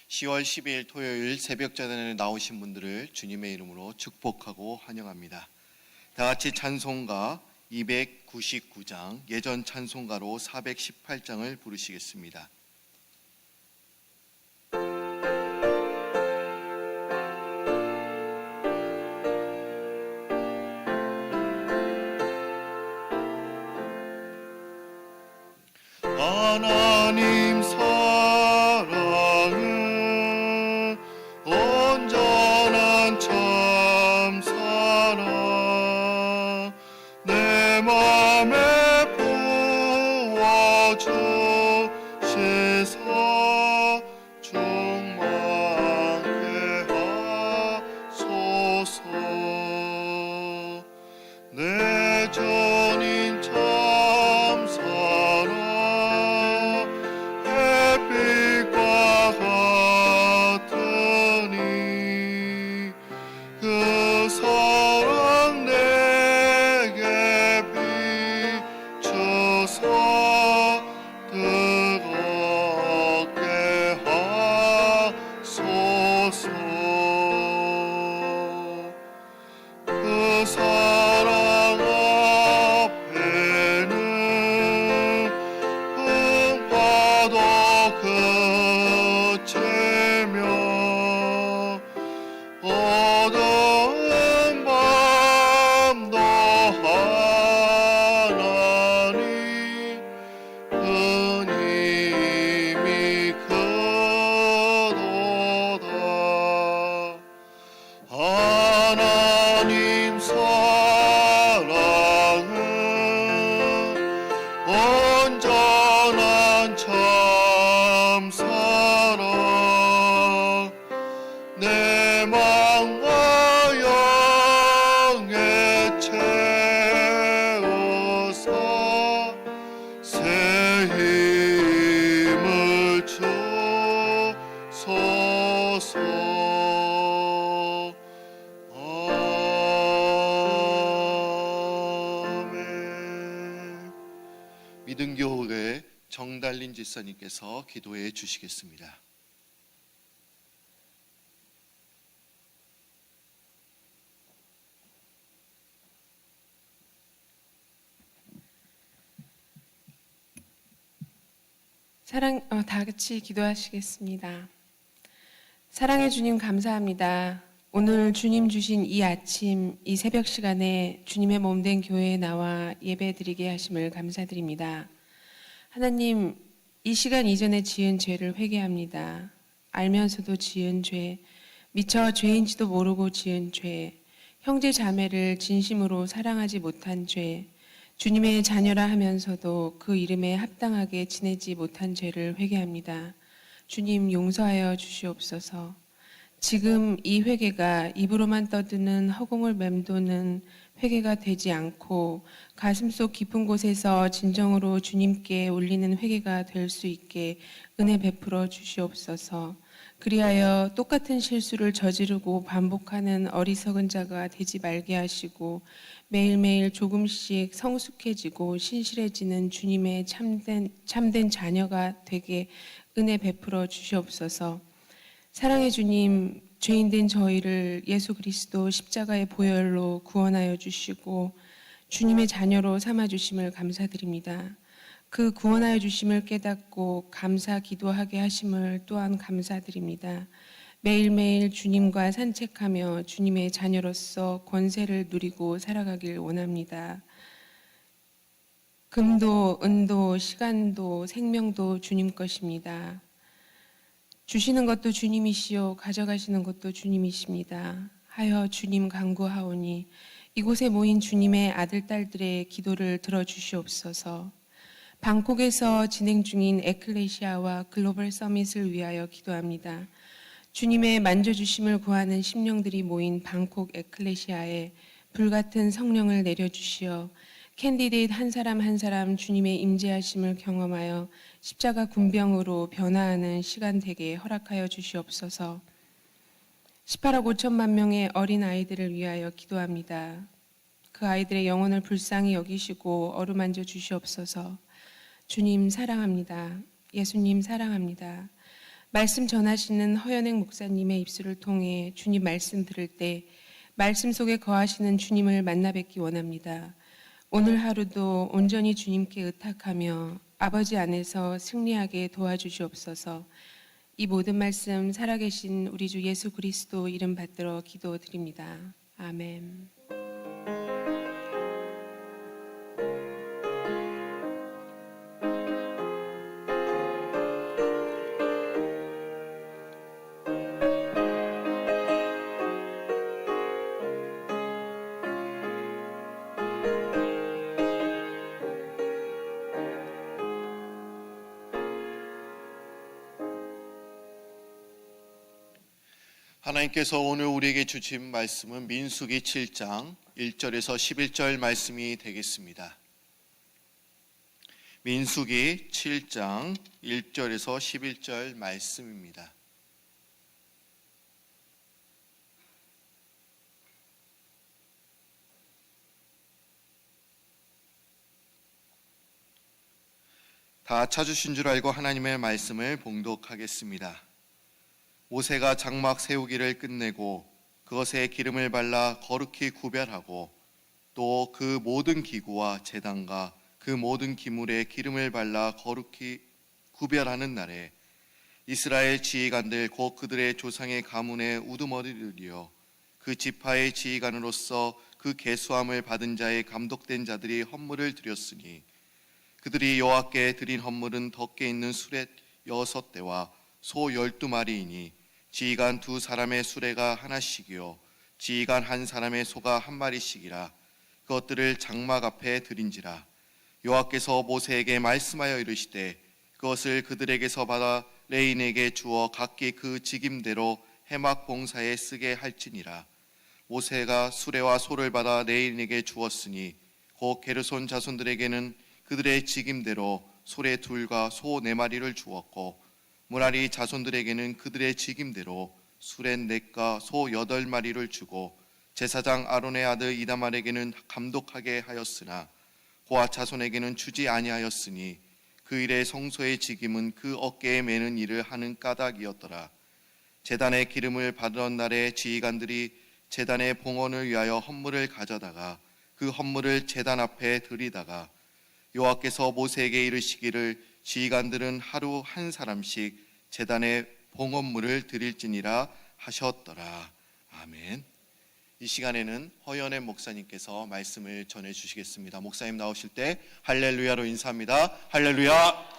10월 12일 토요일 새벽자단에 나오신 분들을 주님의 이름으로 축복하고 환영합니다. 다 같이 찬송가 299장, 예전 찬송가로 418장을 부르시겠습니다. 하나님 사랑은 온전한 참 사랑 내 맘에 부어주시사 충만케 하소서. 내 주님 참 사랑 햇빛과 같으니 그 사랑 내게 비춰서 뜨겁게 하소서. 그 사랑 앞에는 풍파도 그치며 어두운 밤도 하나님 은임이 크도다. 하나님 사랑은 온전한 참 사랑 내 마음과 영에 채워서 새 힘을 주소서. 아멘. 믿음교회 정달린 집사님께서 기도해 주시겠습니다. 다 같이 기도하시겠습니다. 사랑해 주님 감사합니다. 오늘 주님 주신 이 아침, 이 새벽 시간에 주님의 몸된 교회에 나와 예배드리게 하심을 감사드립니다. 하나님, 이 시간 이전에 지은 죄를 회개합니다. 알면서도 지은 죄, 미처 죄인지도 모르고 지은 죄, 형제 자매를 진심으로 사랑하지 못한 죄, 주님의 자녀라 하면서도 그 이름에 합당하게 지내지 못한 죄를 회개합니다. 주님 용서하여 주시옵소서. 지금 이 회개가 입으로만 떠드는 허공을 맴도는 회개가 되지 않고 가슴속 깊은 곳에서 진정으로 주님께 올리는 회개가 될 수 있게 은혜 베풀어 주시옵소서. 그리하여 똑같은 실수를 저지르고 반복하는 어리석은 자가 되지 말게 하시고 매일매일 조금씩 성숙해지고 신실해지는 주님의 참된 자녀가 되게 은혜 베풀어 주시옵소서. 사랑의 주님, 죄인된 저희를 예수 그리스도 십자가의 보혈로 구원하여 주시고 주님의 자녀로 삼아주심을 감사드립니다. 그 구원하여 주심을 깨닫고 감사 기도하게 하심을 또한 감사드립니다. 매일매일 주님과 산책하며 주님의 자녀로서 권세를 누리고 살아가길 원합니다. 금도 은도 시간도 생명도 주님 것입니다. 주시는 것도 주님이시요 가져가시는 것도 주님이십니다. 하여 주님 간구하오니 이곳에 모인 주님의 아들 딸들의 기도를 들어주시옵소서. 방콕에서 진행 중인 에클레시아와 글로벌 서밋을 위하여 기도합니다. 주님의 만져주심을 구하는 심령들이 모인 방콕 에클레시아에 불같은 성령을 내려주시어 캔디데이트 한 사람 한 사람 주님의 임재하심을 경험하여 십자가 군병으로 변화하는 시간 되게 허락하여 주시옵소서. 18억 5천만 명의 어린 아이들을 위하여 기도합니다. 그 아이들의 영혼을 불쌍히 여기시고 어루만져 주시옵소서. 주님 사랑합니다. 예수님 사랑합니다. 말씀 전하시는 허연행 목사님의 입술을 통해 주님 말씀 들을 때 말씀 속에 거하시는 주님을 만나 뵙기 원합니다. 오늘 하루도 온전히 주님께 의탁하며 아버지 안에서 승리하게 도와주시옵소서. 이 모든 말씀 살아계신 우리 주 예수 그리스도 이름 받들어 기도드립니다. 아멘. 하나님께서 오늘 우리에게 주신 말씀은 민수기 7장 1절에서 11절 말씀이 되겠습니다. 민수기 7장 1절에서 11절 말씀입니다. 다 찾으신 줄 알고 하나님의 말씀을 봉독하겠습니다. 모세가 장막 세우기를 끝내고 그것에 기름을 발라 거룩히 구별하고 또 그 모든 기구와 제단과 그 모든 기물에 기름을 발라 거룩히 구별하는 날에 이스라엘 지휘관들 곧 그들의 조상의 가문의 우두머리들이여 그 지파의 지휘관으로서 그 계수함을 받은 자의 감독된 자들이 헌물을 드렸으니 그들이 여호와께 드린 헌물은 덮개 있는 수레 6대와 소 12마리이니 지휘관 2사람의 수레가 하나씩이요 지휘관 1사람의 소가 1마리씩이라 그것들을 장막 앞에 드린지라. 여호와께서 모세에게 말씀하여 이르시되 그것을 그들에게서 받아 레인에게 주어 각기 그 직임대로 해막 봉사에 쓰게 할지니라. 모세가 수레와 소를 받아 레인에게 주었으니 곧 게르손 자손들에게는 그들의 직임대로 소래 2과 소 4마리를 주었고 무라리 자손들에게는 그들의 직임대로 수렌 4과 소 8마리를 주고 제사장 아론의 아들 이다말에게는 감독하게 하였으나 고아 자손에게는 주지 아니하였으니 그 일의 성소의 직임은 그 어깨에 매는 일을 하는 까닭이었더라. 제단의 기름을 받던 날에 지휘관들이 제단의 봉헌을 위하여 헌물을 가져다가 그 헌물을 제단 앞에 들이다가 여호와께서 모세에게 이르시기를 지휘관들은 하루 1사람씩 제단의 봉헌물을 드릴지니라 하셨더라. 아멘. 이 시간에는 허연의 목사님께서 말씀을 전해 주시겠습니다. 목사님 나오실 때 할렐루야로 인사합니다. 할렐루야.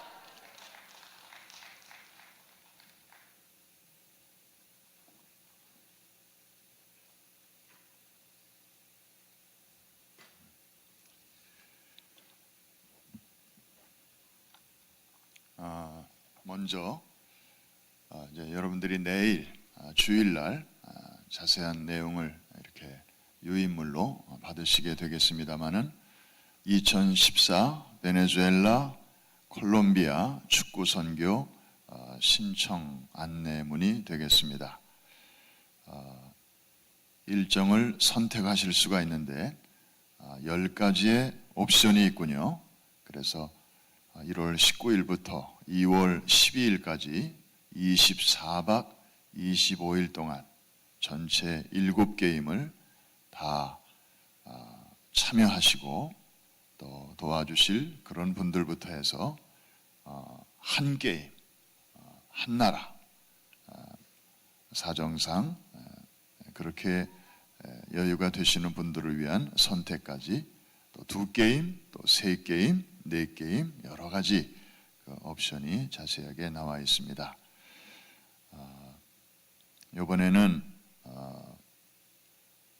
먼저 이제 여러분들이 내일 주일날 자세한 내용을 이렇게 유인물로 받으시게 되겠습니다마는 2014 베네수엘라 콜롬비아 축구 선교 신청 안내문이 되겠습니다. 일정을 선택하실 수가 있는데 10가지의 옵션이 있군요. 그래서 1월 19일부터 2월 12일까지 24박 25일 동안 전체 7게임을 다 참여하시고 또 도와주실 그런 분들부터 해서 한 게임, 한 나라, 사정상 그렇게 여유가 되시는 분들을 위한 선택까지 또 2게임, 또 3게임, 4게임 여러 가지 그 옵션이 자세하게 나와 있습니다. 이번에는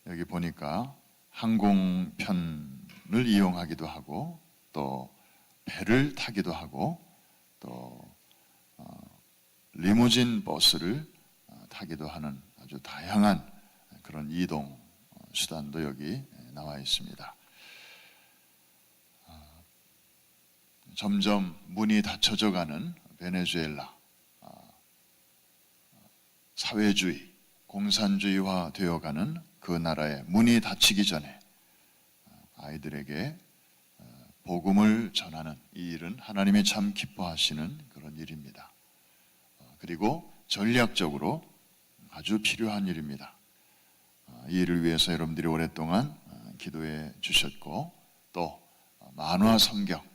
여기 보니까 항공편을 이용하기도 하고 또 배를 타기도 하고 또 리무진 버스를 타기도 하는 아주 다양한 그런 이동 수단도 여기 나와 있습니다. 점점 문이 닫혀져 가는 베네수엘라, 사회주의, 공산주의화 되어가는 그 나라의 문이 닫히기 전에 아이들에게 복음을 전하는 이 일은 하나님이 참 기뻐하시는 그런 일입니다. 그리고 전략적으로 아주 필요한 일입니다. 이 일을 위해서 여러분들이 오랫동안 기도해 주셨고, 또 만화 성경,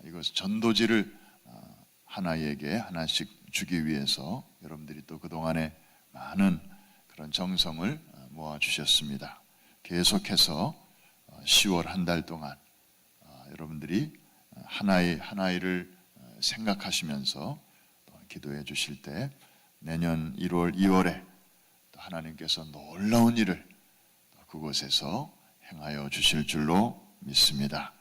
이것 전도지를 하나에게 하나씩 주기 위해서 여러분들이 또 그동안에 많은 그런 정성을 모아 주셨습니다. 계속해서 10월 한 달 동안 여러분들이 하나이를 생각하시면서 기도해 주실 때 내년 1월, 2월에 하나님께서 놀라운 일을 그곳에서 행하여 주실 줄로 믿습니다.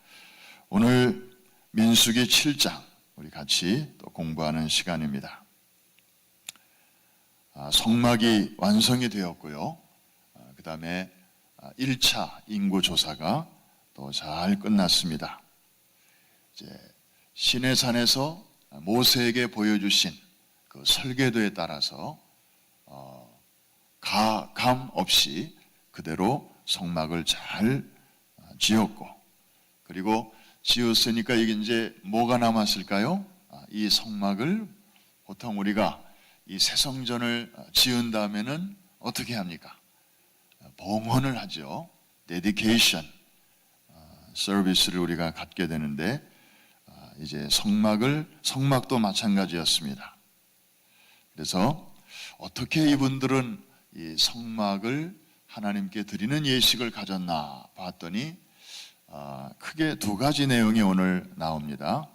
오늘 민수기 7장 우리 같이 또 공부하는 시간입니다. 성막이 완성이 되었고요. 그 다음에 1차 인구조사가 또 잘 끝났습니다. 이제 시내산에서 모세에게 보여주신 그 설계도에 따라서 가감 없이 그대로 성막을 잘 지었고, 그리고 지었으니까 이게 이제 뭐가 남았을까요? 이 성막을 보통 우리가 이 새 성전을 지은 다음에는 어떻게 합니까? 봉헌을 하죠. 데디케이션 서비스를 우리가 갖게 되는데, 이제 성막도 마찬가지였습니다. 그래서 어떻게 이분들은 이 성막을 하나님께 드리는 예식을 가졌나 봤더니 크게 두 가지 내용이 오늘 나옵니다.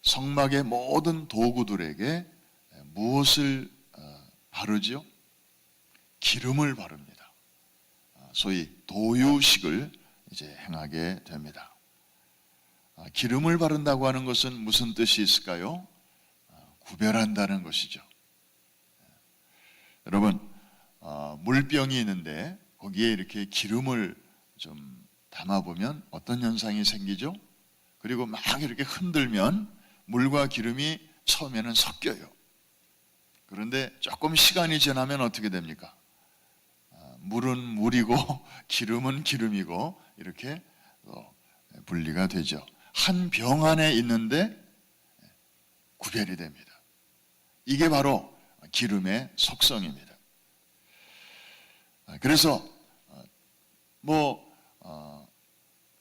성막의 모든 도구들에게 무엇을 바르지요? 기름을 바릅니다. 소위 도유식을 이제 행하게 됩니다. 기름을 바른다고 하는 것은 무슨 뜻이 있을까요? 구별한다는 것이죠. 여러분, 물병이 있는데 거기에 이렇게 기름을 좀 담아보면 어떤 현상이 생기죠? 그리고 막 이렇게 흔들면 물과 기름이 처음에는 섞여요. 그런데 조금 시간이 지나면 어떻게 됩니까? 물은 물이고 기름은 기름이고 이렇게 분리가 되죠. 한 병 안에 있는데 구별이 됩니다. 이게 바로 기름의 속성입니다. 그래서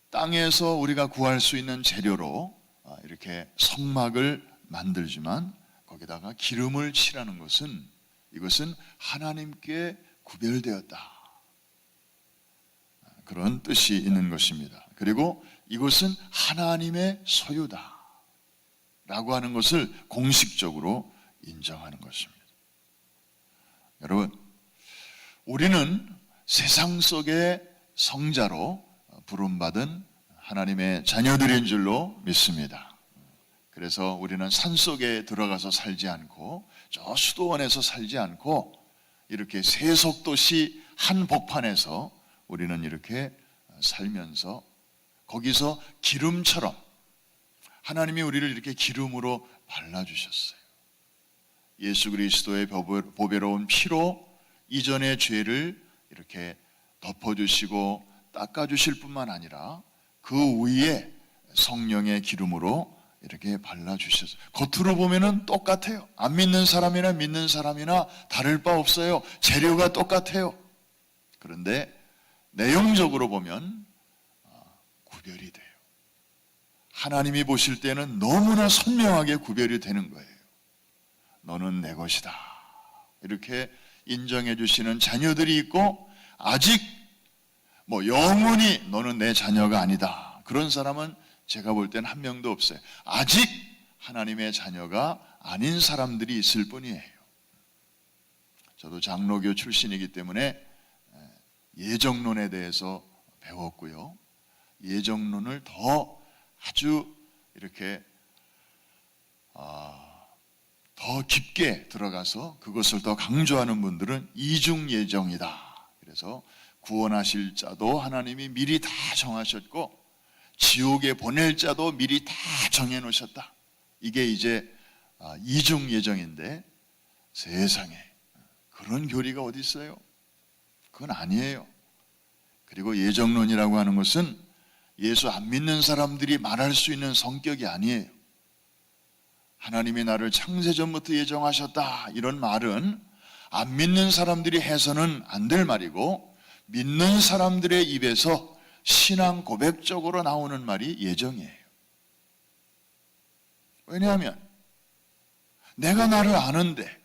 땅에서 우리가 구할 수 있는 재료로 이렇게 성막을 만들지만 거기다가 기름을 칠하는 것은 이것은 하나님께 구별되었다, 그런 뜻이 있는 것입니다. 그리고 이것은 하나님의 소유다 라고 하는 것을 공식적으로 인정하는 것입니다. 여러분, 우리는 세상 속의 성자로 부름받은 하나님의 자녀들인 줄로 믿습니다. 그래서 우리는 산속에 들어가서 살지 않고 저 수도원에서 살지 않고 이렇게 세속도시 한복판에서 우리는 이렇게 살면서 거기서 기름처럼 하나님이 우리를 이렇게 기름으로 발라주셨어요. 예수 그리스도의 보배로운 피로 이전의 죄를 이렇게 덮어주시고 닦아주실 뿐만 아니라 그 위에 성령의 기름으로 이렇게 발라주셨어요. 겉으로 보면은 똑같아요. 안 믿는 사람이나 믿는 사람이나 다를 바 없어요. 재료가 똑같아요. 그런데 내용적으로 보면 구별이 돼요. 하나님이 보실 때는 너무나 선명하게 구별이 되는 거예요. 너는 내 것이다, 이렇게 인정해 주시는 자녀들이 있고, 아직 영원히 너는 내 자녀가 아니다, 그런 사람은 제가 볼 때는 한 명도 없어요. 아직 하나님의 자녀가 아닌 사람들이 있을 뿐이에요. 저도 장로교 출신이기 때문에 예정론에 대해서 배웠고요. 예정론을 더 아주 이렇게 더 깊게 들어가서 그것을 더 강조하는 분들은 이중 예정이다. 그래서 구원하실 자도 하나님이 미리 다 정하셨고 지옥에 보낼 자도 미리 다 정해놓으셨다. 이게 이제 이중 예정인데, 세상에 그런 교리가 어디 있어요? 그건 아니에요. 그리고 예정론이라고 하는 것은 예수 안 믿는 사람들이 말할 수 있는 성격이 아니에요. 하나님이 나를 창세전부터 예정하셨다, 이런 말은 안 믿는 사람들이 해서는 안 될 말이고, 믿는 사람들의 입에서 신앙 고백적으로 나오는 말이 예정이에요. 왜냐하면 내가 나를 아는데,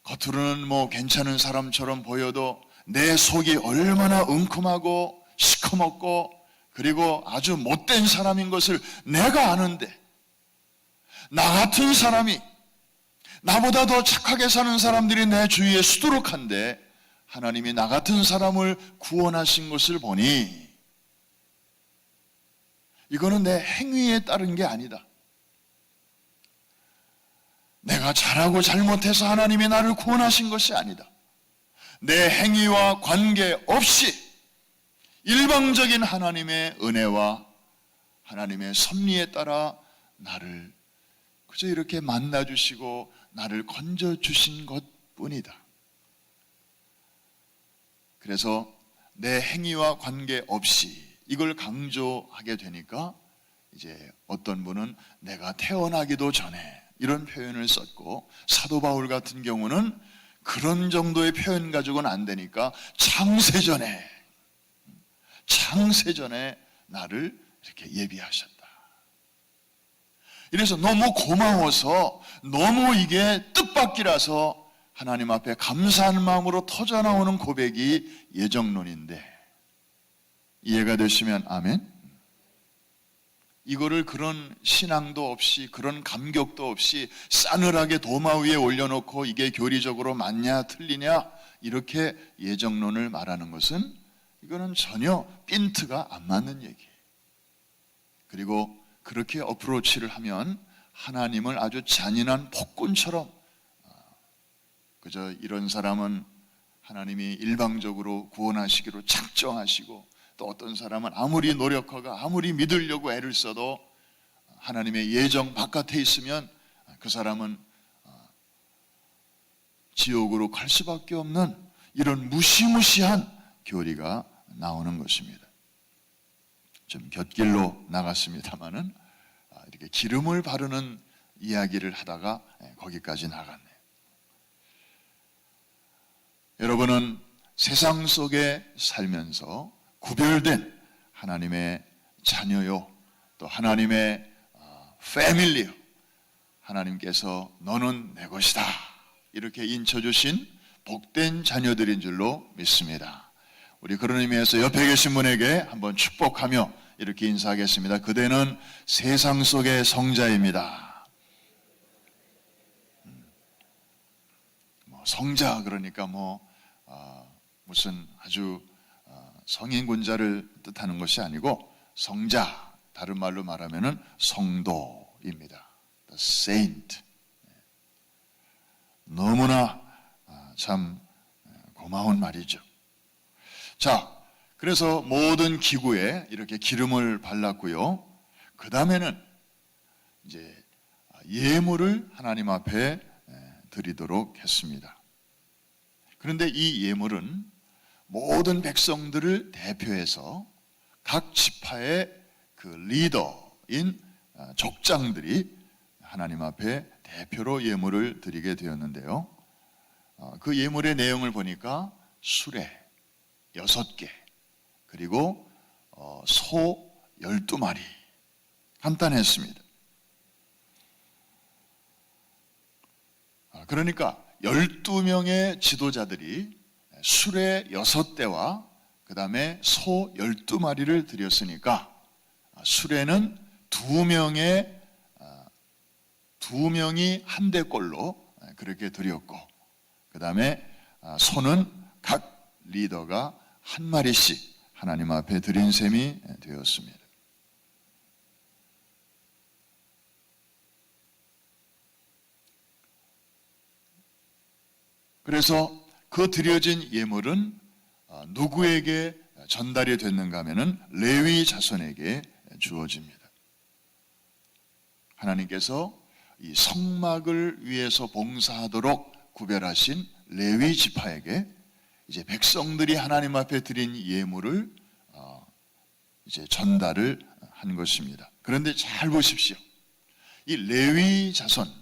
겉으로는 뭐 괜찮은 사람처럼 보여도 내 속이 얼마나 웅큼하고 시커멓고 그리고 아주 못된 사람인 것을 내가 아는데, 나 같은 사람이, 나보다 더 착하게 사는 사람들이 내 주위에 수두룩한데 하나님이 나 같은 사람을 구원하신 것을 보니 이거는 내 행위에 따른 게 아니다. 내가 잘하고 잘못해서 하나님이 나를 구원하신 것이 아니다. 내 행위와 관계없이 일방적인 하나님의 은혜와 하나님의 섭리에 따라 나를 그저 이렇게 만나주시고 나를 건져주신 것뿐이다. 그래서 내 행위와 관계없이 이걸 강조하게 되니까 이제 어떤 분은 내가 태어나기도 전에 이런 표현을 썼고, 사도 바울 같은 경우는 그런 정도의 표현 가지고는 안 되니까 창세전에 나를 이렇게 예비하셨다. 이래서 너무 고마워서, 너무 이게 뜻밖이라서 하나님 앞에 감사한 마음으로 터져나오는 고백이 예정론인데, 이해가 되시면 아멘? 이거를 그런 신앙도 없이, 그런 감격도 없이 싸늘하게 도마 위에 올려놓고 이게 교리적으로 맞냐 틀리냐 이렇게 예정론을 말하는 것은 이거는 전혀 핀트가 안 맞는 얘기예요. 그리고 그렇게 어프로치를 하면 하나님을 아주 잔인한 폭군처럼, 그저 이런 사람은 하나님이 일방적으로 구원하시기로 작정하시고, 또 어떤 사람은 아무리 노력하고 아무리 믿으려고 애를 써도 하나님의 예정 바깥에 있으면 그 사람은 지옥으로 갈 수밖에 없는 이런 무시무시한 교리가 나오는 것입니다. 좀 곁길로 나갔습니다마는 이렇게 기름을 바르는 이야기를 하다가 거기까지 나갔네요. 여러분은 세상 속에 살면서 구별된 하나님의 자녀요, 또 하나님의 패밀리요, 하나님께서 너는 내 것이다 이렇게 인쳐주신 복된 자녀들인 줄로 믿습니다. 우리 그런 의미에서 옆에 계신 분에게 한번 축복하며 이렇게 인사하겠습니다. 그대는 세상 속의 성자입니다. 성자 그러니까 무슨 아주 성인군자를 뜻하는 것이 아니고, 성자, 다른 말로 말하면은 성도입니다. The saint. 너무나 참 고마운 말이죠. 자, 그래서 모든 기구에 이렇게 기름을 발랐고요. 그 다음에는 이제 예물을 하나님 앞에 드리도록 했습니다. 그런데 이 예물은 모든 백성들을 대표해서 각 지파의 그 리더인 족장들이 하나님 앞에 대표로 예물을 드리게 되었는데요. 그 예물의 내용을 보니까 수레 6개, 그리고 소 12마리, 간단했습니다. 그러니까 12명의 지도자들이 수레 6대와 그 다음에 소 12마리를 드렸으니까, 수레는 2명이 한 대꼴로 그렇게 드렸고, 그 다음에 소는 각 리더가 한 마리씩 하나님 앞에 드린 셈이 되었습니다. 그래서 그 드려진 예물은 누구에게 전달이 됐는가 하면은 레위 자손에게 주어집니다. 하나님께서 이 성막을 위해서 봉사하도록 구별하신 레위 지파에게 이제 백성들이 하나님 앞에 드린 예물을 이제 전달을 한 것입니다. 그런데 잘 보십시오. 이 레위 자손은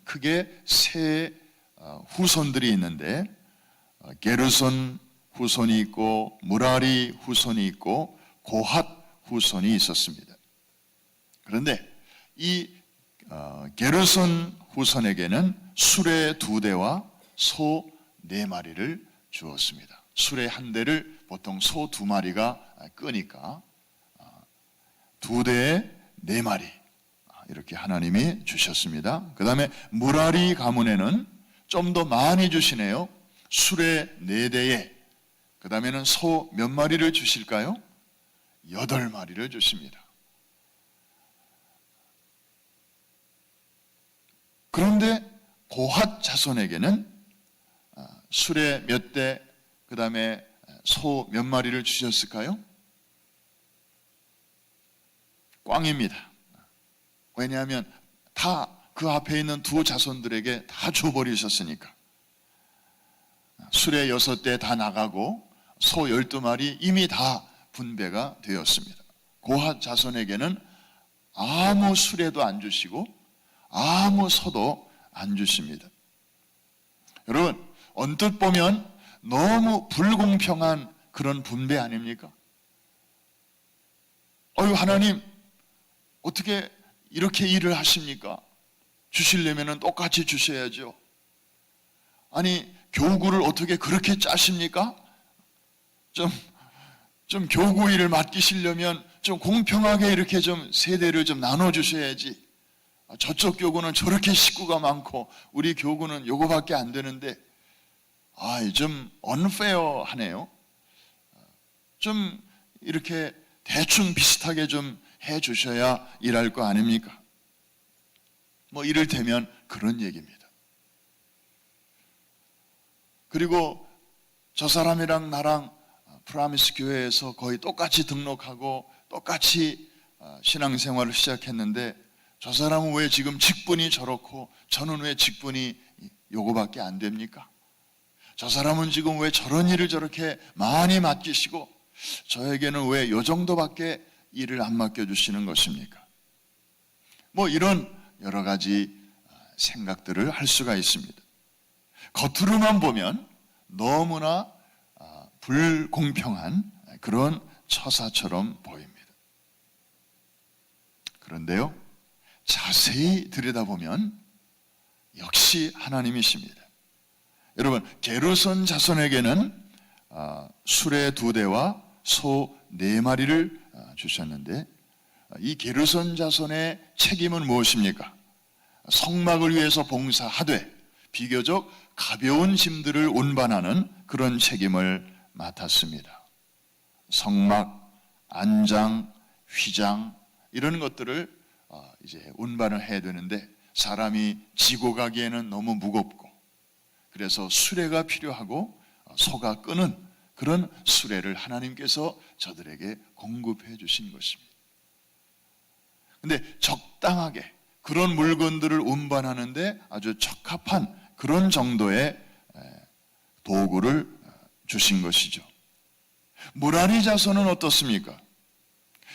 크게 세 후손들이 있는데 게르손 후손이 있고 무라리 후손이 있고 고핫 후손이 있었습니다. 그런데 이 게르손 후손에게는 수레 2대와 소 4마리를 주었습니다. 수레 1대를 보통 소 2마리가 끄니까 2대에 4마리 이렇게 하나님이 주셨습니다. 그 다음에 무라리 가문에는 좀 더 많이 주시네요. 수레 4대에, 그 다음에는 소 몇 마리를 주실까요? 8마리를 주십니다. 그런데 고핫 자손에게는 수레 몇 대, 그 다음에 소 몇 마리를 주셨을까요? 꽝입니다. 왜냐하면 다 그 앞에 있는 두 자손들에게 다 줘버리셨으니까. 수레 6대 다 나가고 소 12마리 이미 다 분배가 되었습니다. 고핫 자손에게는 아무 수레도 안 주시고 아무 소도 안 주십니다. 여러분, 언뜻 보면 너무 불공평한 그런 분배 아닙니까? 하나님 어떻게 이렇게 일을 하십니까? 주시려면 똑같이 주셔야죠. 아니, 교구를 어떻게 그렇게 짜십니까? 좀 교구 일을 맡기시려면 좀 공평하게 이렇게 좀 세대를 좀 나눠주셔야지. 저쪽 교구는 저렇게 식구가 많고 우리 교구는 요거밖에 안 되는데 좀 unfair하네요. 좀 이렇게 대충 비슷하게 좀 해주셔야 일할 거 아닙니까? 이를테면 그런 얘기입니다. 그리고 저 사람이랑 나랑 프라미스 교회에서 거의 똑같이 등록하고 똑같이 신앙생활을 시작했는데 저 사람은 왜 지금 직분이 저렇고 저는 왜 직분이 요거밖에 안 됩니까? 저 사람은 지금 왜 저런 일을 저렇게 많이 맡기시고 저에게는 왜 요 정도밖에 일을 안 맡겨주시는 것입니까? 이런 여러 가지 생각들을 할 수가 있습니다. 겉으로만 보면 너무나 불공평한 그런 처사처럼 보입니다. 그런데요, 자세히 들여다보면 역시 하나님이십니다. 여러분, 게르손 자손에게는 수레 2대와 소 4마리를 주셨는데 이 게르손 자손의 책임은 무엇입니까? 성막을 위해서 봉사하되 비교적 가벼운 짐들을 운반하는 그런 책임을 맡았습니다. 성막, 안장, 휘장 이런 것들을 이제 운반을 해야 되는데 사람이 지고 가기에는 너무 무겁고 그래서 수레가 필요하고 소가 끄는 그런 수레를 하나님께서 저들에게 공급해 주신 것입니다. 근데 적당하게 그런 물건들을 운반하는데 아주 적합한 그런 정도의 도구를 주신 것이죠. 무라리 자손은 어떻습니까?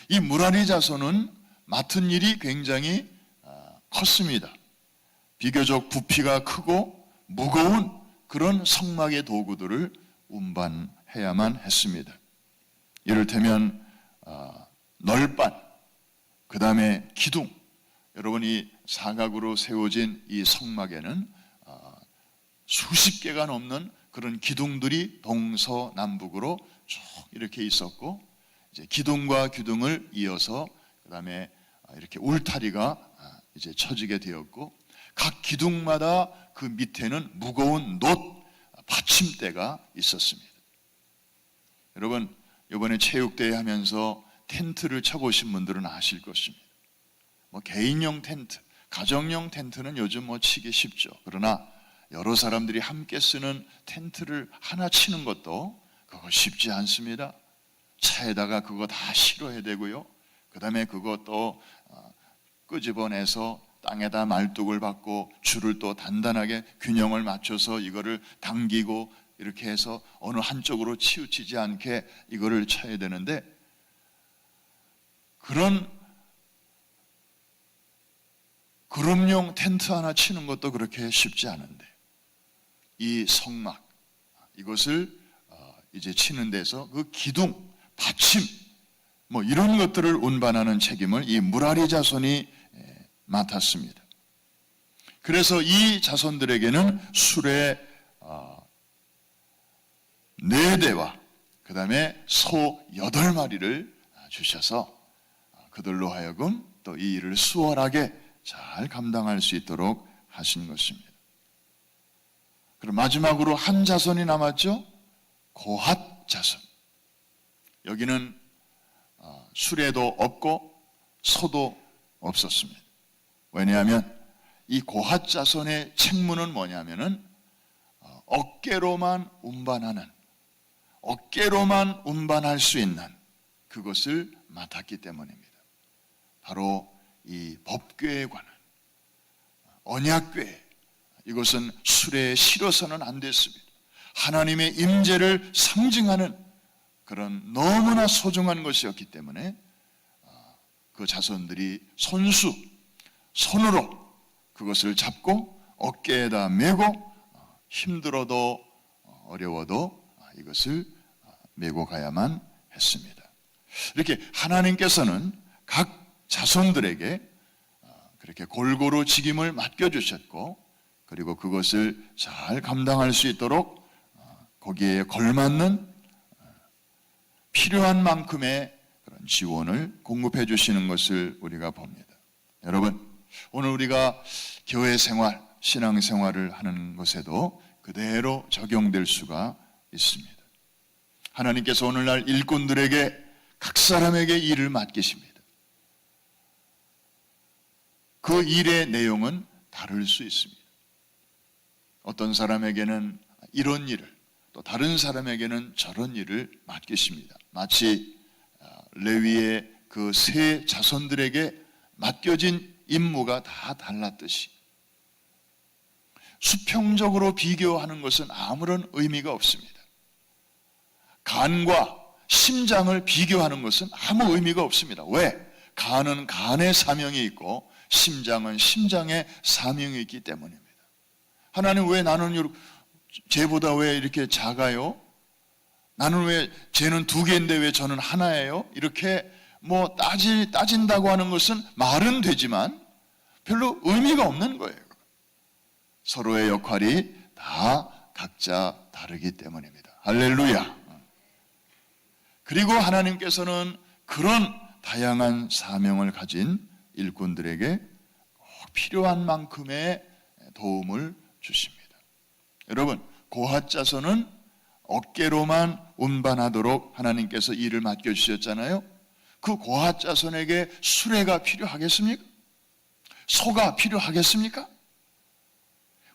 이 무라리 자손은 맡은 일이 굉장히 컸습니다. 비교적 부피가 크고 무거운 그런 성막의 도구들을 운반해야만 했습니다. 이를테면 널반, 그 다음에 기둥. 여러분이 사각으로 세워진 이 성막에는 수십 개가 넘는 그런 기둥들이 동서남북으로 쭉 이렇게 있었고 이제 기둥과 기둥을 이어서 그 다음에 이렇게 울타리가 이제 쳐지게 되었고 각 기둥마다 그 밑에는 무거운 놋 받침대가 있었습니다. 여러분, 이번에 체육대회 하면서 텐트를 쳐보신 분들은 아실 것입니다. 개인용 텐트, 가정용 텐트는 요즘 치기 쉽죠. 그러나 여러 사람들이 함께 쓰는 텐트를 하나 치는 것도 그거 쉽지 않습니다. 차에다가 그거 다 실어야 되고요. 그 다음에 그것도 끄집어내서 땅에다 말뚝을 박고 줄을 또 단단하게 균형을 맞춰서 이거를 당기고 이렇게 해서 어느 한쪽으로 치우치지 않게 이거를 쳐야 되는데 그런 그룹용 텐트 하나 치는 것도 그렇게 쉽지 않은데 이 성막 이것을 이제 치는 데서 그 기둥, 받침 뭐 이런 것들을 운반하는 책임을 이 무라리 자손이 맡았습니다. 그래서 이 자손들에게는 수레 4대와 그 다음에 소 8마리를 주셔서 그들로 하여금 또 이 일을 수월하게 잘 감당할 수 있도록 하신 것입니다. 그럼 마지막으로 한 자손이 남았죠? 고핫 자손. 여기는 수레도 없고 소도 없었습니다. 왜냐하면 이 고핫 자손의 책무는 뭐냐면은 어깨로만 운반할 수 있는 그것을 맡았기 때문입니다. 바로 이 법궤에 관한 언약궤, 이것은 수레에 실어서는 안 됐습니다. 하나님의 임재를 상징하는 그런 너무나 소중한 것이었기 때문에 그 자손들이 손으로 그것을 잡고 어깨에다 메고 힘들어도 어려워도 이것을 메고 가야만 했습니다. 이렇게 하나님께서는 각 자손들에게 그렇게 골고루 직임을 맡겨주셨고 그리고 그것을 잘 감당할 수 있도록 거기에 걸맞는 필요한 만큼의 그런 지원을 공급해 주시는 것을 우리가 봅니다. 여러분, 오늘 우리가 교회 생활, 신앙 생활을 하는 것에도 그대로 적용될 수가 있습니다. 하나님께서 오늘날 일꾼들에게 각 사람에게 일을 맡기십니다. 그 일의 내용은 다를 수 있습니다. 어떤 사람에게는 이런 일을, 또 다른 사람에게는 저런 일을 맡기십니다. 마치 레위의 그 세 자손들에게 맡겨진 임무가 다 달랐듯이 수평적으로 비교하는 것은 아무런 의미가 없습니다. 간과 심장을 비교하는 것은 아무 의미가 없습니다. 왜? 간은 간의 사명이 있고 심장은 심장의 사명이 있기 때문입니다. 하나님, 왜 나는 쟤보다 왜 이렇게 작아요? 나는 왜 쟤는 2개인데 왜 저는 하나예요? 이렇게 뭐 따진다고 하는 것은 말은 되지만 별로 의미가 없는 거예요. 서로의 역할이 다 각자 다르기 때문입니다. 할렐루야. 그리고 하나님께서는 그런 다양한 사명을 가진 일꾼들에게 꼭 필요한 만큼의 도움을 주십니다. 여러분, 고핫 자손은 어깨로만 운반하도록 하나님께서 일을 맡겨주셨잖아요. 그 고핫 자손에게 수레가 필요하겠습니까? 소가 필요하겠습니까?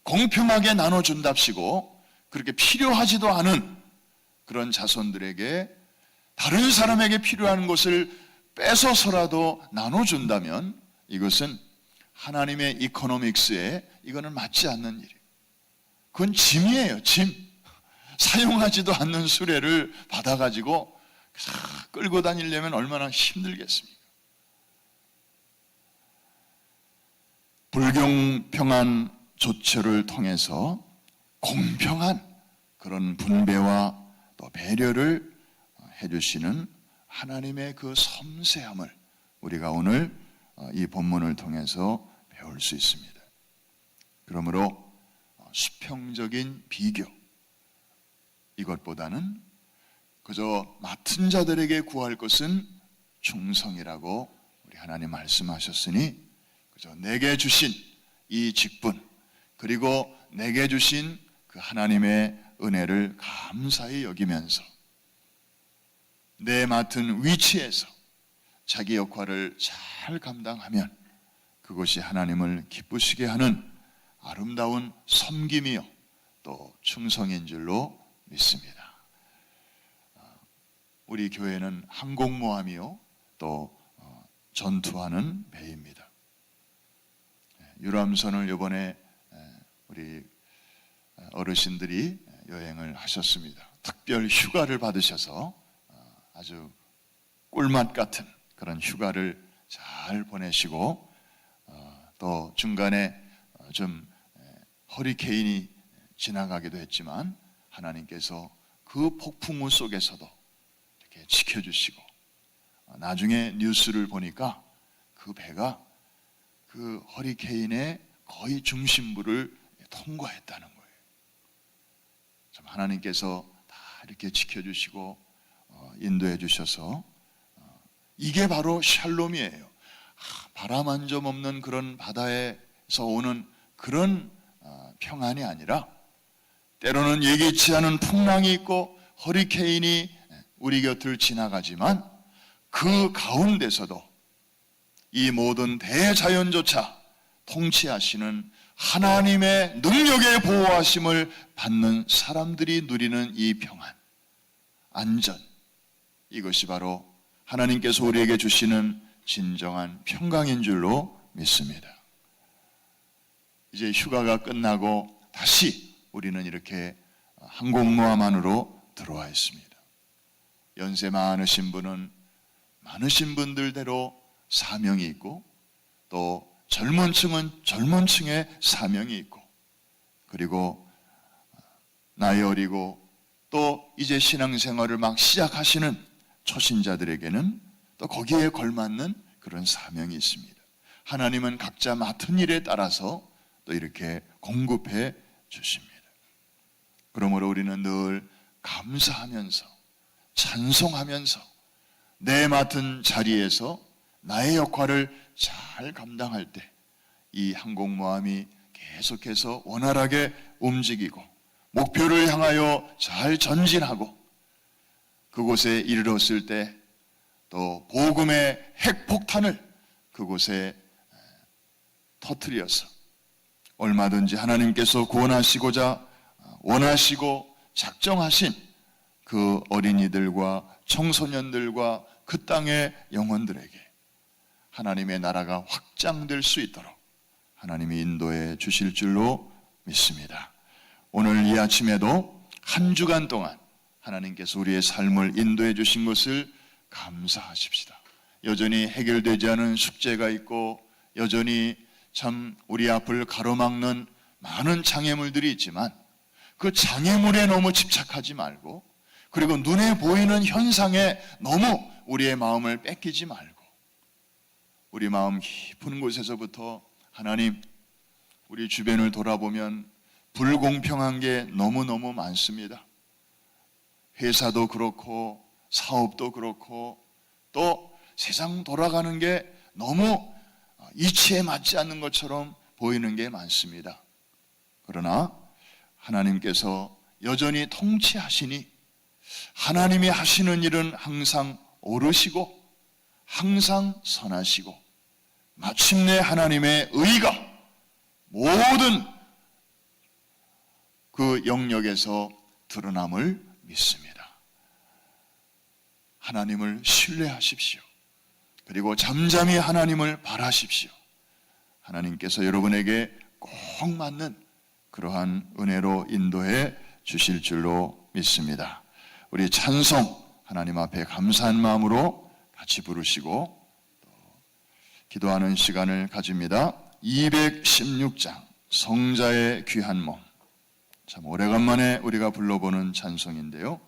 공평하게 나눠준답시고 그렇게 필요하지도 않은 그런 자손들에게 다른 사람에게 필요한 것을 뺏어서라도 나눠준다면 이것은 하나님의 이코노믹스에 이거는 맞지 않는 일이에요. 그건 짐이에요, 짐. 사용하지도 않는 수레를 받아가지고 끌고 다니려면 얼마나 힘들겠습니까? 불공평한 조처를 통해서 공평한 그런 분배와 또 배려를 해주시는 하나님의 그 섬세함을 우리가 오늘 이 본문을 통해서 배울 수 있습니다. 그러므로 수평적인 비교, 이것보다는 그저 맡은 자들에게 구할 것은 충성이라고 우리 하나님 말씀하셨으니 그저 내게 주신 이 직분, 그리고 내게 주신 그 하나님의 은혜를 감사히 여기면서 내 맡은 위치에서 자기 역할을 잘 감당하면 그것이 하나님을 기쁘시게 하는 아름다운 섬김이요 또 충성인 줄로 믿습니다. 우리 교회는 항공모함이요 또 전투하는 배입니다. 유람선을 이번에 우리 어르신들이 여행을 하셨습니다. 특별 휴가를 받으셔서 아주 꿀맛 같은 그런 휴가를 잘 보내시고 또 중간에 좀 허리케인이 지나가기도 했지만 하나님께서 그 폭풍우 속에서도 이렇게 지켜주시고, 나중에 뉴스를 보니까 그 배가 그 허리케인의 거의 중심부를 통과했다는 거예요. 참 하나님께서 다 이렇게 지켜주시고 인도해 주셔서 이게 바로 샬롬이에요. 바람 한 점 없는 그런 바다에서 오는 그런 평안이 아니라, 때로는 예기치 않은 풍랑이 있고 허리케인이 우리 곁을 지나가지만 그 가운데서도 이 모든 대자연조차 통치하시는 하나님의 능력의 보호하심을 받는 사람들이 누리는 이 평안, 안전, 이것이 바로 하나님께서 우리에게 주시는 진정한 평강인 줄로 믿습니다. 이제 휴가가 끝나고 다시 우리는 이렇게 항공모함 안으로 들어와 있습니다. 연세 많으신 분은 많으신 분들대로 사명이 있고, 또 젊은 층은 젊은 층의 사명이 있고, 그리고 나이 어리고 또 이제 신앙생활을 막 시작하시는 초신자들에게는 또 거기에 걸맞는 그런 사명이 있습니다. 하나님은 각자 맡은 일에 따라서 또 이렇게 공급해 주십니다. 그러므로 우리는 늘 감사하면서 찬송하면서 내 맡은 자리에서 나의 역할을 잘 감당할 때 이 항공모함이 계속해서 원활하게 움직이고 목표를 향하여 잘 전진하고, 그곳에 이르렀을 때 또 복음의 핵폭탄을 그곳에 터뜨려서 얼마든지 하나님께서 구원하시고자 원하시고 작정하신 그 어린이들과 청소년들과 그 땅의 영혼들에게 하나님의 나라가 확장될 수 있도록 하나님이 인도해 주실 줄로 믿습니다. 오늘 이 아침에도 한 주간 동안 하나님께서 우리의 삶을 인도해 주신 것을 감사하십시다. 여전히 해결되지 않은 숙제가 있고, 여전히 참 우리 앞을 가로막는 많은 장애물들이 있지만 그 장애물에 너무 집착하지 말고, 그리고 눈에 보이는 현상에 너무 우리의 마음을 뺏기지 말고, 우리 마음 깊은 곳에서부터 하나님, 우리 주변을 돌아보면 불공평한 게 너무너무 많습니다. 회사도 그렇고 사업도 그렇고 또 세상 돌아가는 게 너무 이치에 맞지 않는 것처럼 보이는 게 많습니다. 그러나 하나님께서 여전히 통치하시니 하나님이 하시는 일은 항상 옳으시고 항상 선하시고, 마침내 하나님의 의가 모든 그 영역에서 드러남을 믿습니다. 하나님을 신뢰하십시오. 그리고 잠잠히 하나님을 바라십시오. 하나님께서 여러분에게 꼭 맞는 그러한 은혜로 인도해 주실 줄로 믿습니다. 우리 찬송 하나님 앞에 감사한 마음으로 같이 부르시고 기도하는 시간을 가집니다. 216장 성자의 귀한 몸, 참 오래간만에 우리가 불러보는 찬송인데요.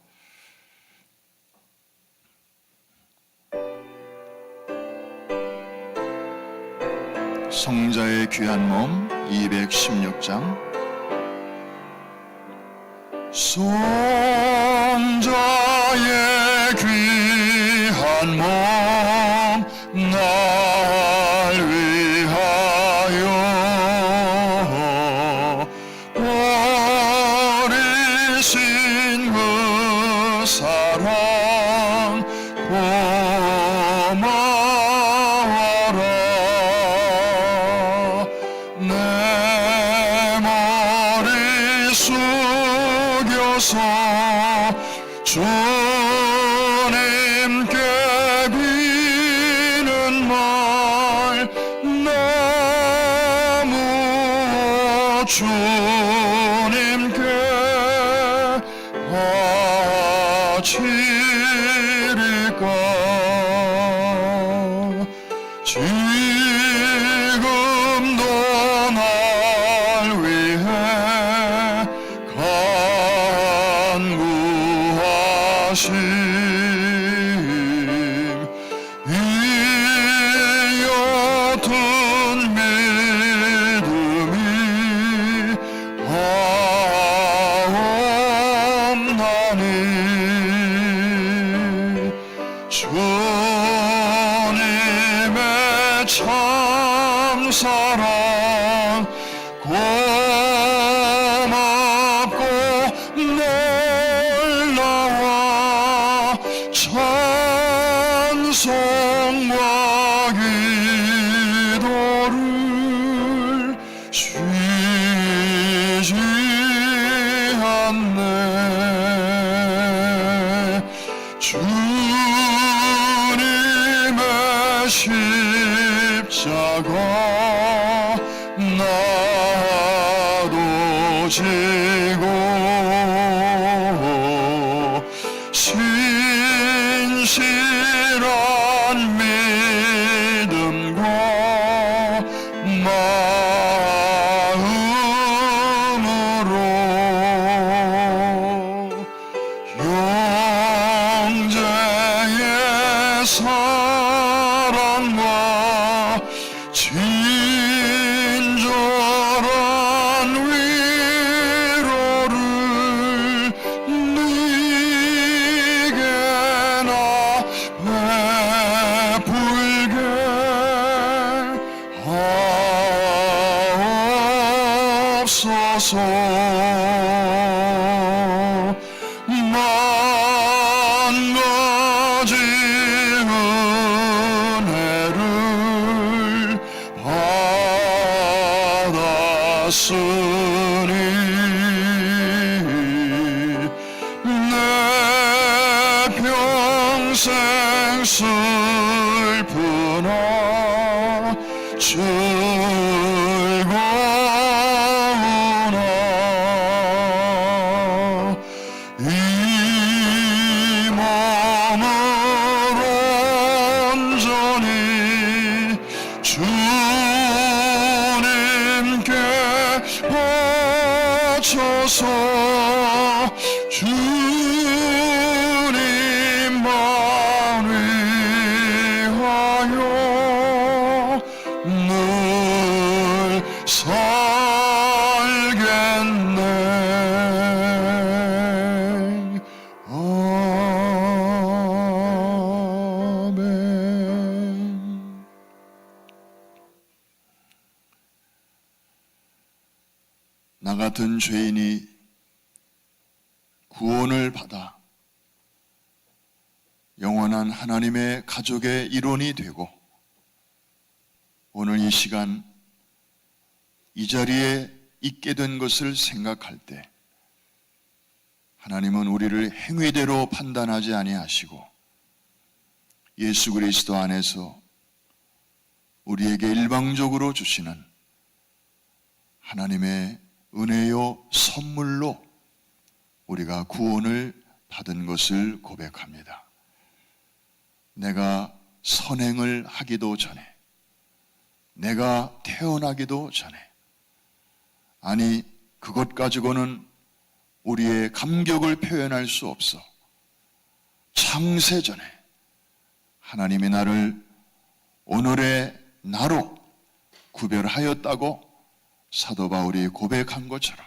성자의 귀한 몸 216장. 성자의 귀한 몸 날 위하여 버리신 그 사랑 고마워라. 내 머리 숙여서 주님께 비는 말 너무 주님께 바치리까. 지금도 하심 이 옅은 믿음이 하옵나니 주님의 참사랑 고맙고 놀라워 찬송과 기도를 쉬지 않네 주님의 십자가 나도 지고 신실한 믿음과 마음으로 영재의 사랑과 친절한 위로를 네게나 베풀게 하옵소서. 만 가지 은혜를 받았으니 내 평생 슬프나 즐거우나 이 몸을 온전히 주님께 바쳐서 주님만 위하여 늘 살겠네. 아멘. 나 같은 죄인이 구원을 받아 영원한 하나님의 가족의 일원이 되고 오늘 이 시간 이 자리에 있게 된 것을 생각할 때 하나님은 우리를 행위대로 판단하지 아니하시고 예수 그리스도 안에서 우리에게 일방적으로 주시는 하나님의 은혜요 선물로 우리가 구원을 받은 것을 고백합니다. 내가 선행을 하기도 전에, 내가 태어나기도 전에, 아니 그것 가지고는 우리의 감격을 표현할 수 없어. 창세 전에 하나님이 나를 오늘의 나로 구별하였다고 사도 바울이 고백한 것처럼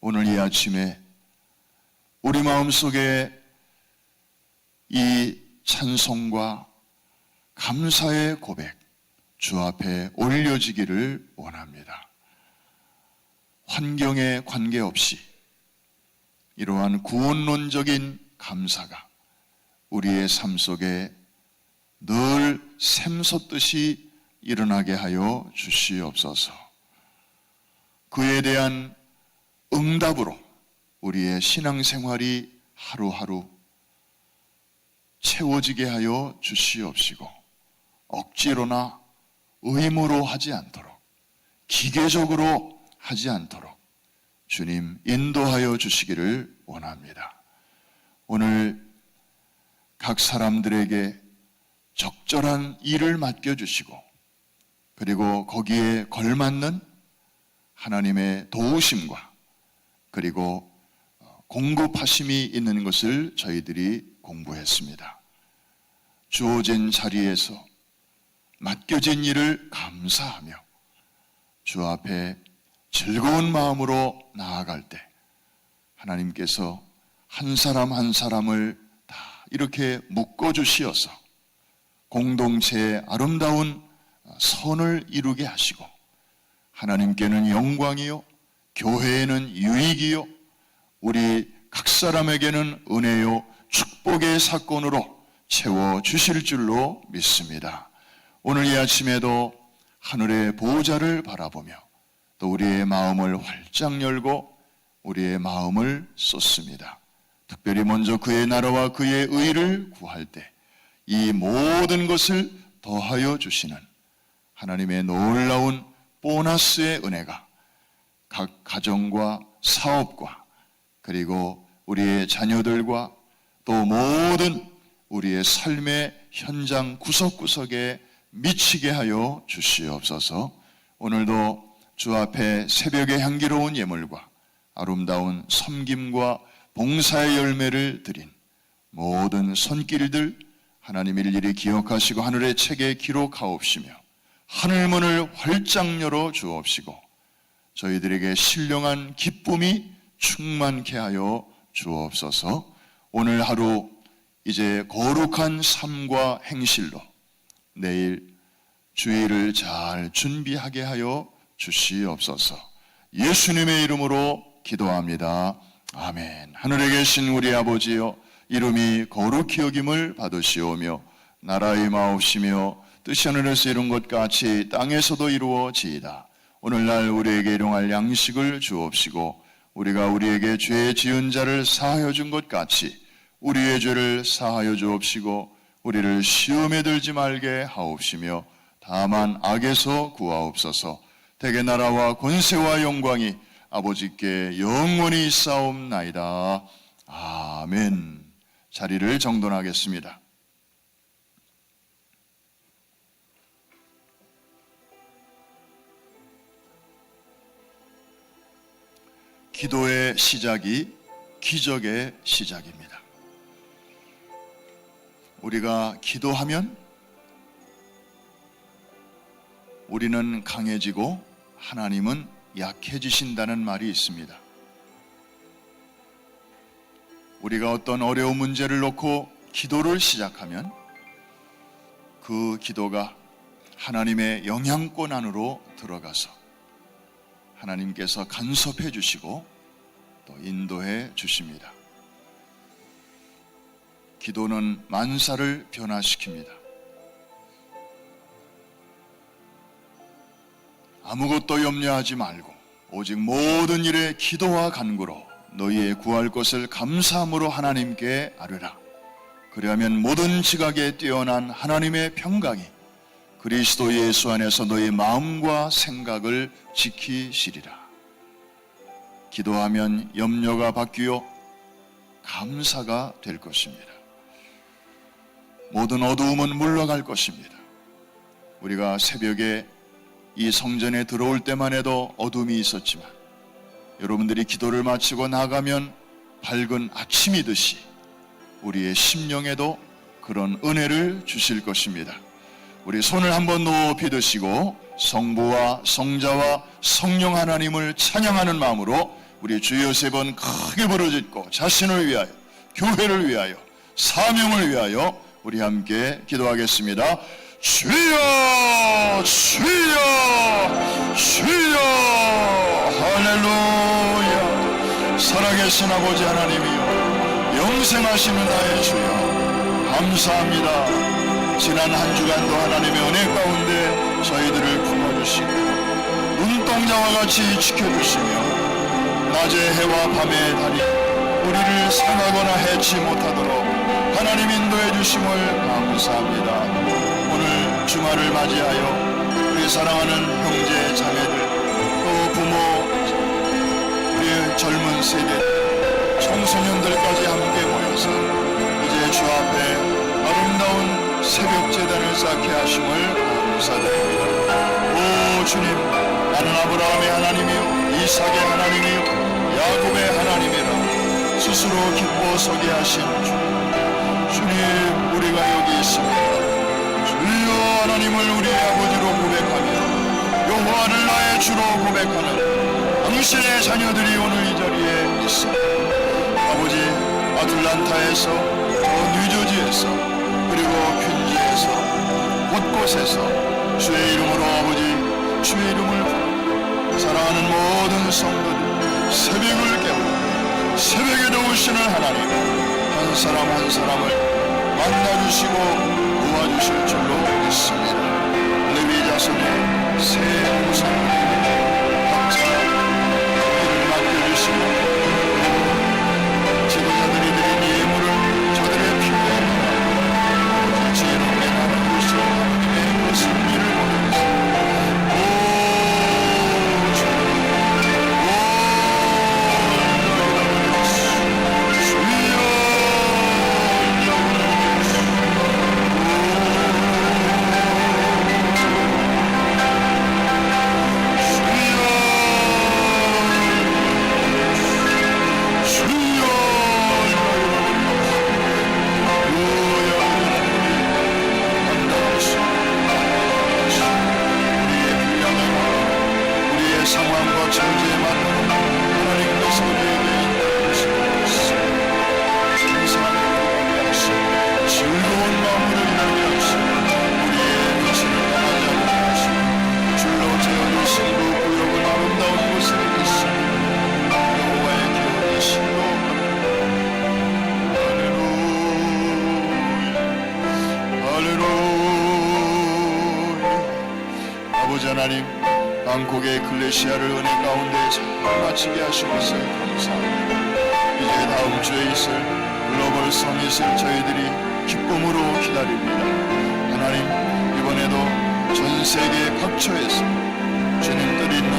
오늘 이 아침에 우리 마음속에 이 찬송과 감사의 고백 주 앞에 올려지기를 원합니다. 환경에 관계없이 이러한 구원론적인 감사가 우리의 삶 속에 늘 샘솟듯이 일어나게 하여 주시옵소서. 그에 대한 응답으로 우리의 신앙생활이 하루하루 채워지게 하여 주시옵시고 억지로나 의무로 하지 않도록 기계적으로 하지 않도록 주님 인도하여 주시기를 원합니다. 오늘 각 사람들에게 적절한 일을 맡겨주시고 그리고 거기에 걸맞는 하나님의 도우심과 그리고 공급하심이 있는 것을 저희들이 공부했습니다. 주어진 자리에서 맡겨진 일을 감사하며 주 앞에 즐거운 마음으로 나아갈 때 하나님께서 한 사람 한 사람을 다 이렇게 묶어주시어서 공동체의 아름다운 선을 이루게 하시고 하나님께는 영광이요 교회에는 유익이요 우리 각 사람에게는 은혜요 축복의 사건으로 채워주실 줄로 믿습니다. 오늘 이 아침에도 하늘의 보호자를 바라보며 또 우리의 마음을 활짝 열고 우리의 마음을 쏟습니다. 특별히 먼저 그의 나라와 그의 의를 구할 때 이 모든 것을 더하여 주시는 하나님의 놀라운 보너스의 은혜가 각 가정과 사업과 그리고 우리의 자녀들과 또 모든 우리의 삶의 현장 구석구석에 미치게 하여 주시옵소서. 오늘도 주 앞에 새벽의 향기로운 예물과 아름다운 섬김과 봉사의 열매를 드린 모든 손길들 하나님 일일이 기억하시고 하늘의 책에 기록하옵시며 하늘문을 활짝 열어 주옵시고 저희들에게 신령한 기쁨이 충만케 하여 주옵소서. 오늘 하루 이제 거룩한 삶과 행실로 내일 주일을 잘 준비하게 하여 주시옵소서. 예수님의 이름으로 기도합니다. 아멘. 하늘에 계신 우리 아버지여 이름이 거룩히 여김을 받으시오며 나라의 마옵시며 뜻이 하늘에서 이룬 것 같이 땅에서도 이루어지이다. 오늘날 우리에게 일용할 양식을 주옵시고 우리가 우리에게 죄 지은 자를 사하여 준 것 같이 우리의 죄를 사하여 주옵시고 우리를 시험에 들지 말게 하옵시며 다만 악에서 구하옵소서. 대개 나라와 권세와 영광이 아버지께 영원히 있사옵나이다. 아멘. 자리를 정돈하겠습니다. 기도의 시작이 기적의 시작입니다. 우리가 기도하면 우리는 강해지고 하나님은 약해지신다는 말이 있습니다. 우리가 어떤 어려운 문제를 놓고 기도를 시작하면 그 기도가 하나님의 영향권 안으로 들어가서 하나님께서 간섭해 주시고 또 인도해 주십니다. 기도는 만사를 변화시킵니다. 아무것도 염려하지 말고 오직 모든 일에 기도와 간구로 너희의 구할 것을 감사함으로 하나님께 아뢰라. 그리하면 모든 지각에 뛰어난 하나님의 평강이 그리스도 예수 안에서 너희 마음과 생각을 지키시리라. 기도하면 염려가 바뀌어 감사가 될 것입니다. 모든 어두움은 물러갈 것입니다. 우리가 새벽에 이 성전에 들어올 때만 해도 어둠이 있었지만 여러분들이 기도를 마치고 나가면 밝은 아침이듯이 우리의 심령에도 그런 은혜를 주실 것입니다. 우리 손을 한번 높이 드시고 성부와 성자와 성령 하나님을 찬양하는 마음으로 우리 주여 세 번 크게 부르짖고 자신을 위하여 교회를 위하여 사명을 위하여 우리 함께 기도하겠습니다. 주여 주여 주여 할렐루야. 살아계신 아버지 하나님이여 영생하시는 나의 주여 감사합니다. 지난 한 주간도 하나님의 은혜 가운데 저희들을 품어주시고 눈동자와 같이 지켜주시며 낮의 해와 밤의 달이 우리를 상하거나 해치 못하도록 하나님 인도해 주심을 감사합니다. 오늘 주말을 맞이하여 우리 사랑하는 형제 자매들 또 부모 우리 젊은 세대 청소년들까지 함께 모여서 이제 주 앞에 아름다운 새벽 제단을 쌓게 하심을 감사드립니다. 오 주님, 나는 아브라함의 하나님이요 이삭의 하나님이요 야곱의 하나님이라. 것으로 기뻐 서게 하신 주, 주님, 우리가 여기 있습니다. 주여, 하나님을 우리의 아버지로 고백하며 여호와를 나의 주로 고백하는 당신의 자녀들이 오늘 이 자리에 있습니다. 아버지, 아틀란타에서, 뉴저지에서, 그리고 퀸즈에서, 곳곳에서 주의 이름으로 아버지, 주의 이름을 부르고 사랑하는 모든 성도들, 새벽을 깨우고 새벽에도 오시는 하나님, 한 사람 한 사람을 만나주시고 도와주실 줄로 믿습니다. 레위 자손의 새 우상을 각자 길을 맡겨주시고 지도자들이 드린 예물을 저들의 피부에 지혜롭게 나눠주시고 하나님의 그 승리를 보내주시고 상황과 처지에 맞는 하나님께서 우리에게 인도하시옵소서. 감사하게 하시고 즐거운 마음으로 일하게 하시고 우리의 빛을 떠나지 않게 하시고 줄로 재어주신 그 구역은 아름다운 곳에 있습니다. 여호와의 기운이 신로하노라. 할렐루야. 아버지 하나님, 방콕의 글레시아를 은혜 가운데 잘 마치게 하신 것을 감사합니다. 이제 다음 주에 있을 글로벌 서밋을 저희들이 기쁨으로 기다립니다. 하나님, 이번에도 전 세계 각처에서 주님 뜻 있는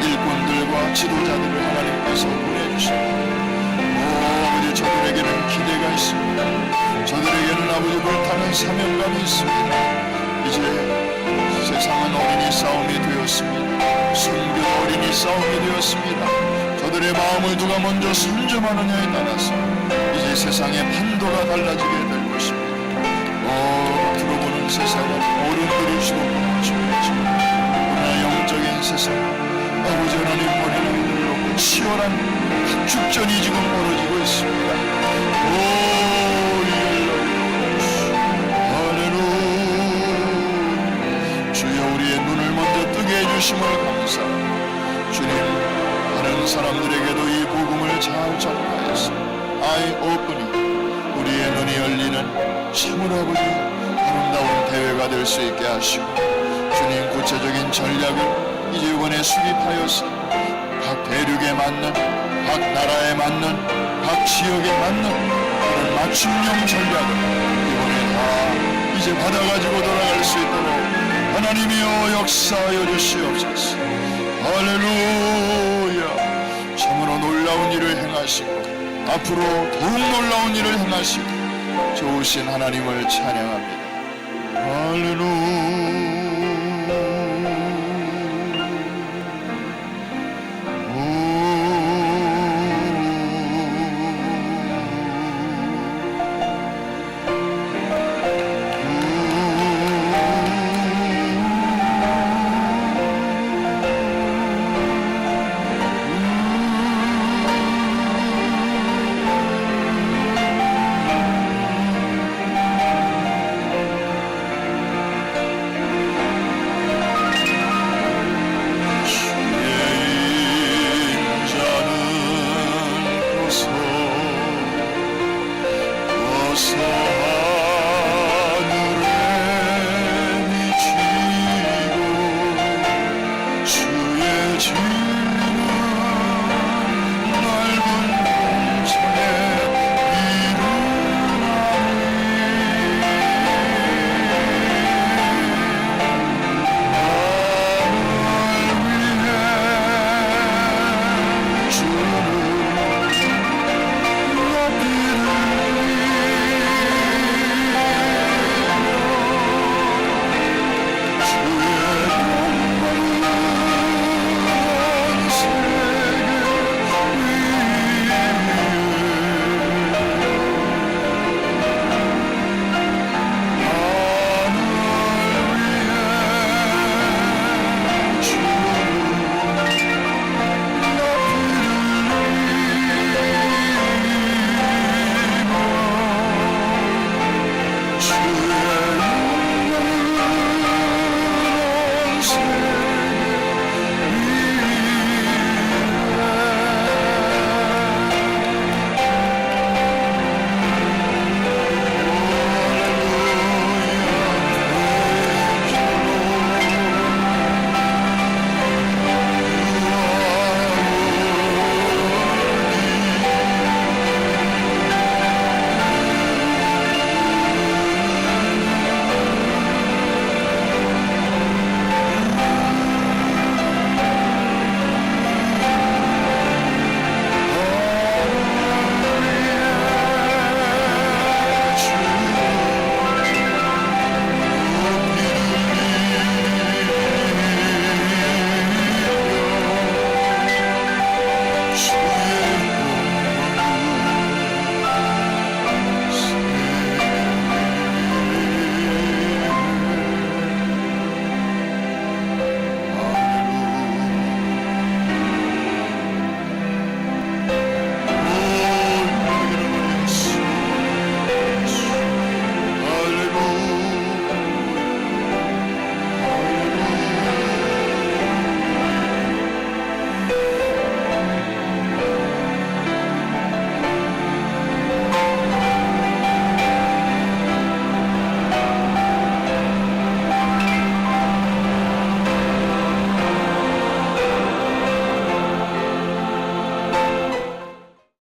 일꾼들과 지도자들을 하나님께서 보내주십니다. 아버지, 저들에게는 기대가 있습니다. 저들에게는 아버지 불타는 사명감이 있습니다. 이제 세상은 어린이 싸움이 되었습니다. 선교 어린이 싸움이 되었습니다. 저들의 마음을 누가 먼저 선점하느냐에 따라서 이제 세상의 판도가 달라지게 될 것입니다. 겉으로 보는 세상은 어른들이 주고 무너지겠지만 그러나 영적인 세상, 아버지 하나님 어린아이들을 놓고 치열한 축전이 지금 벌어지고 있습니다. 우리의 눈을 먼저 뜨게 해주심을 감사합니다. 주님, 다른 사람들에게도 이 복음을 잘 전파해서 아이 오프닝, 우리의 눈이 열리는 참으로 아버지 아름다운 대회가 될 수 있게 하시고 주님, 구체적인 전략을 이제 이번에 수립하여서 각 대륙에 맞는, 각 나라에 맞는, 각 지역에 맞는 그런 맞춤형 전략을 이번에 다 이제 받아가지고 돌아갈 수 있도록 하나님이여 역사하여 주시옵소서. 할렐루야. 참으로 놀라운 일을 행하시고 앞으로 더욱 놀라운 일을 행하시고 좋으신 하나님을 찬양합니다. 할렐루야.